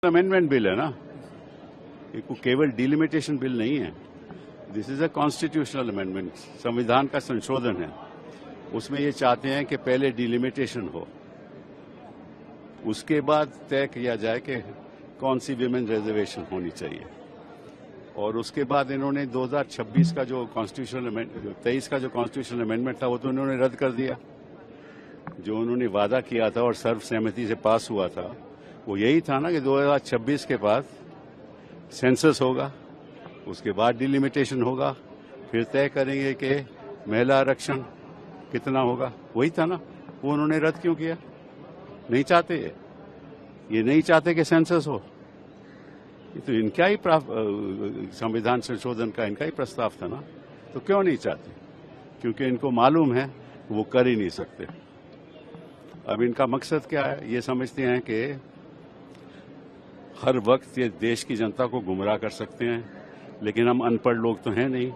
Amendment bill है ना, ये कोई केवल डिलिमिटेशन बिल नहीं है। This is a constitutional amendment, संविधान का संशोधन है। उसमें ये चाहते हैं कि पहले डिलिमिटेशन हो, उसके बाद तय किया जाए कि कौन सी विमेन रिजर्वेशन होनी चाहिए। और उसके बाद इन्होंने 2026 का जो कॉन्स्टिट्यूशनल अमेंडमेंट 23 का जो कॉन्स्टिट्यूशनल अमेंडमेंट था वो तो इन्होंने रद्द कर दिया। जो उन्होंने वादा किया था और सर्वसहमति से पास हुआ था वो यही था ना कि 2026 के बाद सेंसस होगा, उसके बाद डिलिमिटेशन होगा, फिर तय करेंगे कि महिला आरक्षण कितना होगा। वही था ना, वो उन्होंने रद्द क्यों किया? नहीं चाहते ये नहीं चाहते कि सेंसस हो। ये तो इनका ही संविधान संशोधन का इनका ही प्रस्ताव था ना, तो क्यों नहीं चाहते? क्योंकि इनको मालूम है वो कर ही नहीं सकते। अब इनका मकसद क्या है? ये समझते हैं कि हर वक्त ये देश की जनता को गुमराह कर सकते हैं, लेकिन हम अनपढ़ लोग तो हैं नहीं,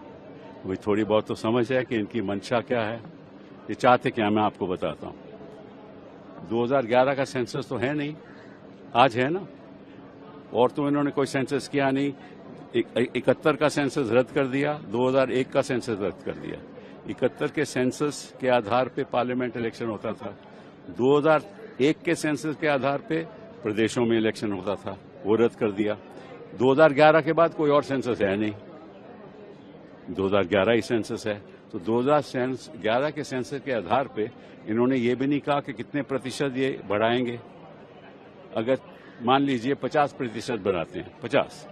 वही थोड़ी बहुत तो समझ है कि इनकी मंशा क्या है। ये चाहते क्या, मैं आपको बताता हूं। 2011 का सेंसस तो है नहीं, आज है ना, और तो इन्होंने कोई सेंसस किया नहीं। 71 का सेंसस रद्द कर दिया, 2001 का सेंसस रद्द कर दिया। 71 के सेंसस के आधार पे पार्लियामेंट इलेक्शन होता था, 2001 के सेंसस के आधार पे प्रदेशों में इलेक्शन होता था, वो रद्द कर दिया। 2011 के बाद कोई और सेंसस है नहीं, 2011 ही सेंसस है। तो 2011 के सेंसस के आधार पे इन्होंने ये भी नहीं कहा कि कितने प्रतिशत ये बढ़ाएंगे। अगर मान लीजिए 50% बनाते हैं, 50,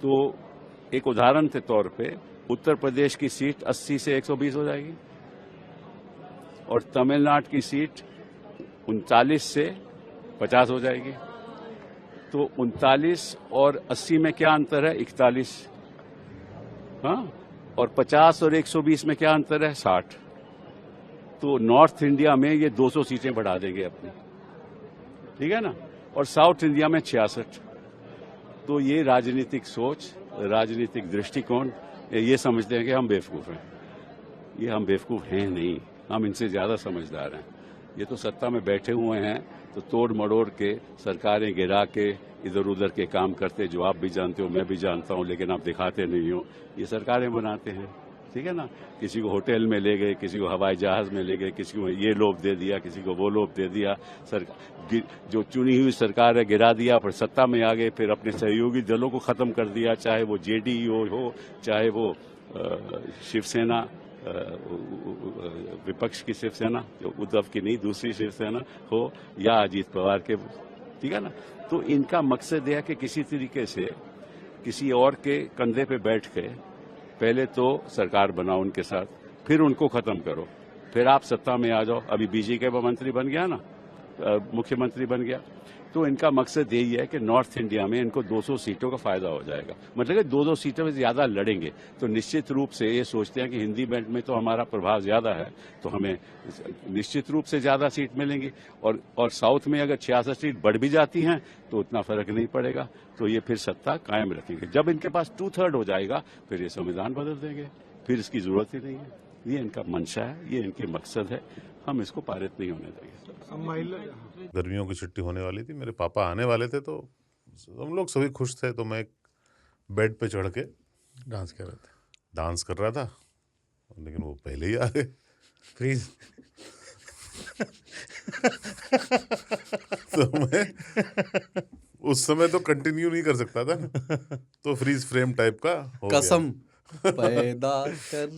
तो एक उदाहरण के तौर पे उत्तर प्रदेश की सीट 80 से 120 हो जाएगी और तमिलनाडु की सीट 39 से 50 हो जाएगी। तो 39 और 80 में क्या अंतर है? 41। हाँ, और 50 और 120 में क्या अंतर है? 60। तो नॉर्थ इंडिया में ये 200 सीटें बढ़ा देंगे अपनी, ठीक है ना, और साउथ इंडिया में 66। तो ये राजनीतिक सोच, राजनीतिक दृष्टिकोण, ये समझते हैं कि हम बेवकूफ हैं। ये हम बेवकूफ हैं नहीं, हम इनसे ज्यादा समझदार हैं। ये तो सत्ता में बैठे हुए हैं तो तोड़ मड़ोड़ के सरकारें गिरा के इधर उधर के काम करते, जो आप भी जानते हो, मैं भी जानता हूं, लेकिन आप दिखाते नहीं हो। ये सरकारें बनाते हैं, ठीक है ना। किसी को होटल में ले गए, किसी को हवाई जहाज में ले गए, किसी को ये लोभ दे दिया, किसी को वो लोभ दे दिया। जो चुनी हुई सरकार है गिरा दिया, फिर सत्ता में आ गए, फिर अपने सहयोगी दलों को खत्म कर दिया, चाहे वो जेडीयू हो, चाहे वो शिवसेना, विपक्ष की शिवसेना, जो उद्धव की नहीं दूसरी शिवसेना हो, या अजीत पवार के, ठीक है ना। तो इनका मकसद यह है कि किसी तरीके से किसी और के कंधे पे बैठ के पहले तो सरकार बनाओ उनके साथ, फिर उनको खत्म करो, फिर आप सत्ता में आ जाओ। अभी बीजेपी का मंत्री बन गया ना, मुख्यमंत्री बन गया। तो इनका मकसद यही है कि नॉर्थ इंडिया में इनको 200 सीटों का फायदा हो जाएगा, मतलब कि 2-2 सीटों में ज्यादा लड़ेंगे। तो निश्चित रूप से ये सोचते हैं कि हिंदी बेल्ट में तो हमारा प्रभाव ज्यादा है, तो हमें निश्चित रूप से ज्यादा सीट मिलेंगी। और साउथ में अगर 66 सीट बढ़ भी जाती हैं तो उतना फर्क नहीं पड़ेगा, तो ये फिर सत्ता कायम रखेंगे। जब इनके पास 2/3 हो जाएगा फिर ये संविधान बदल देंगे, फिर इसकी जरूरत ही नहीं है। ये इनका मंशा है, ये इनके मकसद है, हम इसको पारित नहीं होने देंगे। गर्मियों की छुट्टी होने वाली थी, मेरे पापा आने वाले थे, तो हम लोग सभी खुश थे। तो मैं एक बेड पे चढ़ के डांस कर रहा था, लेकिन वो पहले ही आ गए। फ्रीज। तो मैं उस समय तो कंटिन्यू नहीं कर सकता था ना, तो फ्रीज फ्रेम टाइप का हो गया। कसम पैदा कर